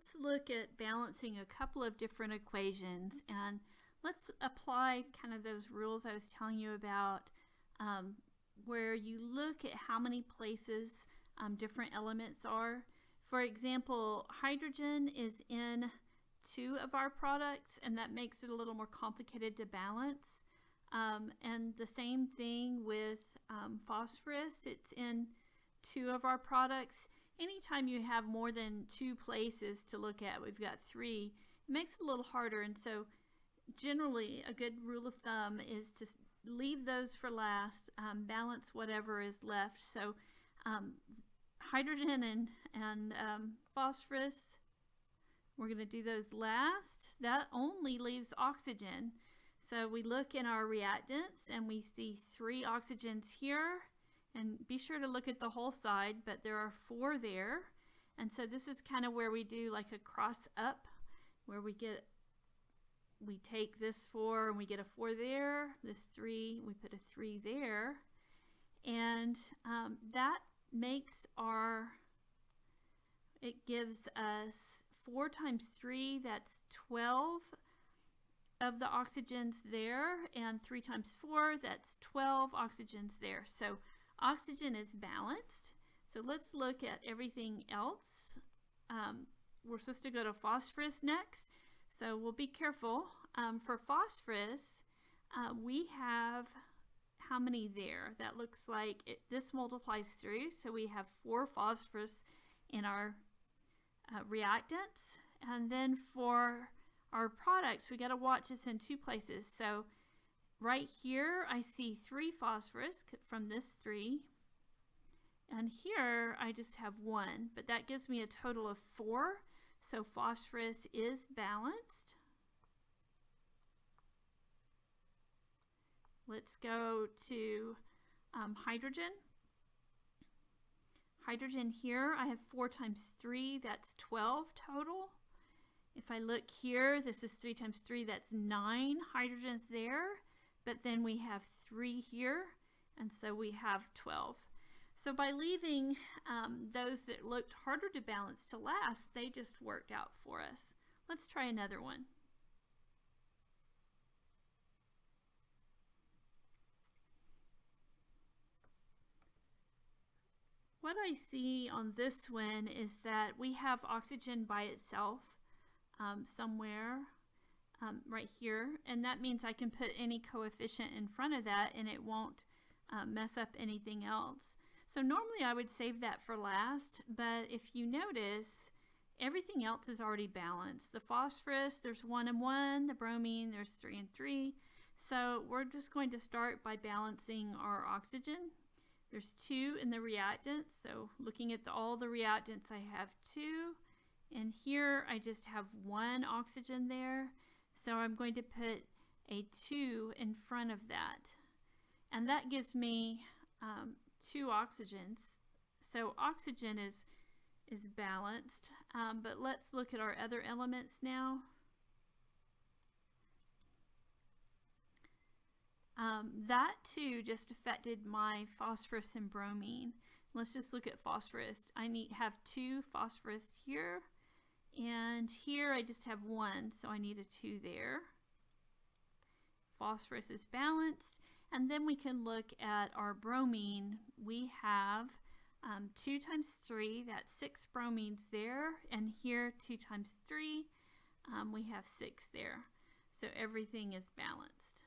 let's look at balancing a couple of different equations, and let's apply kind of those rules I was telling you about, where you look at how many places different elements are. For example, hydrogen is in 2 of our products, and that makes it a little more complicated to balance. And the same thing with phosphorus. It's in 2 of our products. Anytime you have more than 2 places to look at, we've got 3, it makes it a little harder. And so generally a good rule of thumb is to leave those for last, balance whatever is left. So hydrogen and phosphorus, we're going to do those last. That only leaves oxygen. So we look in our reactants and we see 3 oxygens here, and be sure to look at the whole side, but there are 4 there. And so this is kind of where we do like a cross up, where we take this 4 and we get a 4 there, this 3, we put a 3 there, and that makes it gives us 4 times 3, that's 12 of the oxygens there, and 3 times 4, that's 12 oxygens there. So oxygen is balanced. So let's look at everything else. We're supposed to go to phosphorus next, so we'll be careful. For phosphorus, we have how many there? That looks like this multiplies through, so we have 4 phosphorus in our reactants. And then for our products, we got to watch this in 2 places. So right here I see 3 phosphorus from this 3, and here I just have 1, but that gives me a total of 4. So phosphorus is balanced. Let's go to hydrogen. Hydrogen here, I have 4 times 3, that's 12 total. If I look here, this is 3 times 3, that's 9 hydrogens there, but then we have 3 here, and so we have 12. So by leaving those that looked harder to balance to last, they just worked out for us. Let's try another one. What I see on this one is that we have oxygen by itself somewhere right here, and that means I can put any coefficient in front of that and it won't mess up anything else. So normally I would save that for last, but if you notice, everything else is already balanced. The phosphorus, there's 1 and 1, the bromine, there's 3 and 3. So we're just going to start by balancing our oxygen. There's 2 in the reactants, so looking at all the reactants, I have 2, and here I just have 1 oxygen there, so I'm going to put a 2 in front of that, and that gives me 2 oxygens. So oxygen is balanced, but let's look at our other elements now. That too just affected my phosphorus and bromine. Let's just look at phosphorus. I have 2 phosphorus here, and here I just have 1, so I need a 2 there. Phosphorus is balanced, and then we can look at our bromine. We have 2 times 3, that's 6 bromines there, and here 2 times 3, we have 6 there. So everything is balanced.